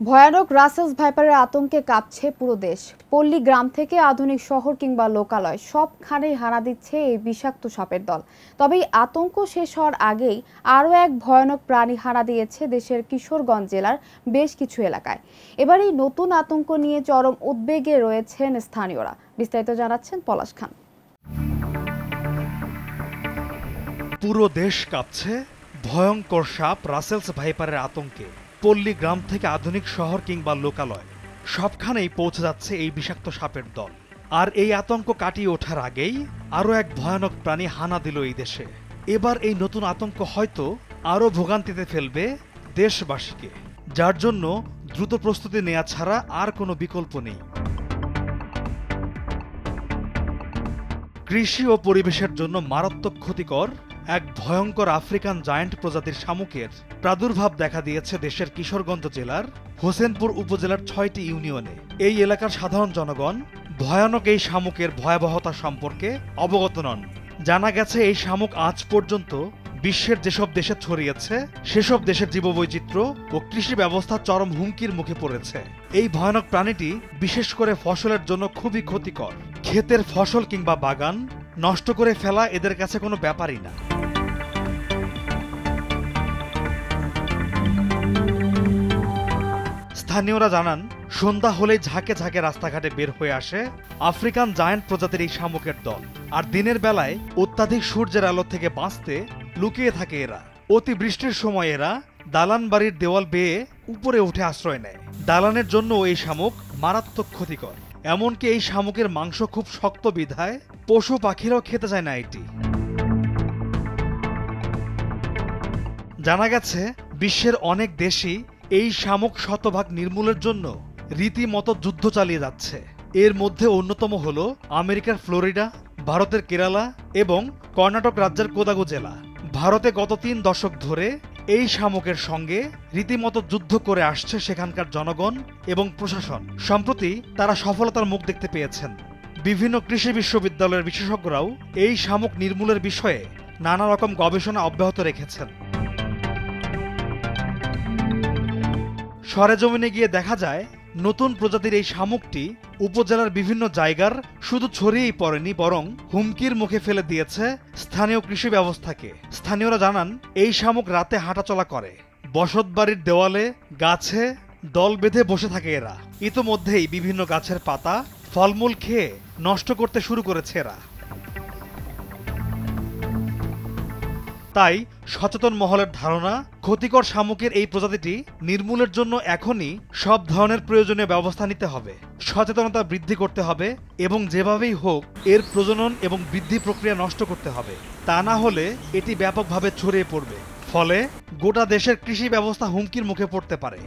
ভয়ানক রাসেলস ভাইপারের আতঙ্কে কাঁপছে পুরো দেশ। পল্লী গ্রাম থেকে আধুনিক শহর কিংবা লোকালয় সবখানেই হানা দিচ্ছে এই বিষাক্ত সাপের দল। তবে এই আতঙ্ক শেষ হওয়ার আগেই আরও এক ভয়ানক প্রাণী হানা দিয়েছে দেশের কিশোরগঞ্জ জেলার বেশ কিছু এলাকায়। এবার এই নতুন আতঙ্ক নিয়ে চরম উদ্বেগে রয়েছেন স্থানীয়রা। বিস্তারিত জানাচ্ছেন পলাশ খান। পুরো দেশ কাঁপছে ভয়ঙ্কর সাপ রাসেলস ভাইপারের আতঙ্কে। পল্লী গ্রাম থেকে আধুনিক শহর কিংবা লোকালয় সবখানেই পৌঁছে যাচ্ছে এই বিষাক্ত সাপের দল। আর এই আতঙ্ক কাটিয়ে ওঠার আগেই আরও এক ভয়ানক প্রাণী হানা দিল এই দেশে। এবার এই নতুন আতঙ্ক হয়তো আরও ভোগান্তিতে ফেলবে দেশবাসীকে, যার জন্য দ্রুত প্রস্তুতি নেওয়া ছাড়া আর কোনো বিকল্প নেই। কৃষি ও পরিবেশের জন্য মারাত্মক ক্ষতিকর এক ভয়ঙ্কর আফ্রিকান জায়ান্ট প্রজাতির শামুকের প্রাদুর্ভাব দেখা দিয়েছে দেশের কিশোরগঞ্জ জেলার হোসেনপুর উপজেলার ৬টি ইউনিয়নে। এই এলাকার সাধারণ জনগণ ভয়ানক এই শামুকের ভয়াবহতা সম্পর্কে অবগত নন। জানা গেছে এই শামুক আজ পর্যন্ত বিশ্বের যেসব দেশে ছড়িয়েছে সেসব দেশের জীববৈচিত্র্য ও কৃষি ব্যবস্থা চরম হুমকির মুখে পড়েছে। এই ভয়ানক প্রাণীটি বিশেষ করে ফসলের জন্য খুবই ক্ষতিকর। ক্ষেতের ফসল কিংবা বাগান নষ্ট করে ফেলা এদের কাছে কোনো ব্যাপারই না। স্থানীয়রা জানান, সন্ধ্যা হলেই ঝাঁকে ঝাঁকে রাস্তাঘাটে বের হয়ে আসে আফ্রিকান জায়ান্ট প্রজাতির এই শামুকের দল। আর দিনের বেলায় অত্যাধিক সূর্যের আলো থেকে বাঁচতে লুকিয়ে থাকে এরা। অতিবৃষ্টির সময় এরা দালান বাড়ির দেওয়াল বেয়ে উপরে উঠে আশ্রয় নেয়। দালানের জন্য এই শামুক মারাত্মক ক্ষতিকর। এমনকি এই শামুকের মাংস খুব শক্ত বিধায় পশু পাখিরাও খেতে চায় না এটি। জানা গেছে বিশ্বের অনেক দেশই এই শামুক শতভাগ নির্মূলের জন্য রীতিমতো যুদ্ধ চালিয়ে যাচ্ছে। এর মধ্যে অন্যতম হল আমেরিকার ফ্লোরিডা, ভারতের কেরালা এবং কর্ণাটক রাজ্যের কোদাগু জেলা। ভারতে গত ৩ দশক ধরে এই শামুকের সঙ্গে রীতিমতো যুদ্ধ করে আসছে সেখানকার জনগণ এবং প্রশাসন। সম্প্রতি তারা সফলতার মুখ দেখতে পেয়েছেন। বিভিন্ন কৃষি বিশ্ববিদ্যালয়ের বিশেষজ্ঞরাও এই শামুক নির্মূলের বিষয়ে নানা রকম গবেষণা অব্যাহত রেখেছেন। সরেজমিনে গিয়ে দেখা যায় নতুন প্রজাতির এই শামুকটি উপজেলার বিভিন্ন জায়গার শুধু ছড়িয়েই পড়েনি, বরং হুমকির মুখে ফেলে দিয়েছে স্থানীয় কৃষি ব্যবস্থাকে। স্থানীয়রা জানান, এই শামুক রাতে হাঁটাচলা করে, বসতবাড়ির দেওয়ালে গাছে দল বেঁধে বসে থাকে এরা। ইতোমধ্যেই বিভিন্ন গাছের পাতা ফলমূল খেয়ে নষ্ট করতে শুরু করেছে এরা। তাই সচেতন মহলের ধারণা, ক্ষতিকর শামুকের এই প্রজাতিটি নির্মূলের জন্য এখনই সব ধরনের প্রয়োজনীয় ব্যবস্থা নিতে হবে, সচেতনতা বৃদ্ধি করতে হবে এবং যেভাবেই হোক এর প্রজনন এবং বৃদ্ধি প্রক্রিয়া নষ্ট করতে হবে। তা না হলে এটি ব্যাপকভাবে ছড়িয়ে পড়বে, ফলে গোটা দেশের কৃষি ব্যবস্থা হুমকির মুখে পড়তে পারে।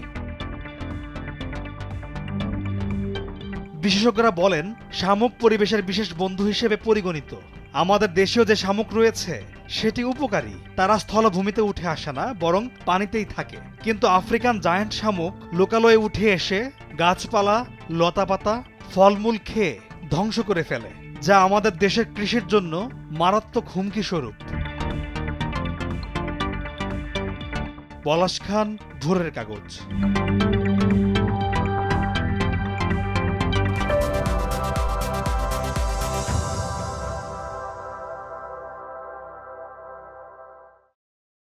বিশেষজ্ঞরা বলেন, শামুক পরিবেশের বিশেষ বন্ধু হিসেবে পরিগণিত। আমাদের দেশেও যে শামুক রয়েছে সেটি উপকারী। তারা স্থলভূমিতে উঠে আসে না, বরং পানিতেই থাকে। কিন্তু আফ্রিকান জায়ান্ট শামুক লোকালয়ে উঠে এসে গাছপালা, লতাপাতা, ফলমূল খেয়ে ধ্বংস করে ফেলে, যা আমাদের দেশের কৃষির জন্য মারাত্মক হুমকি স্বরূপ। পলাশ খান, ভোরের কাগজ।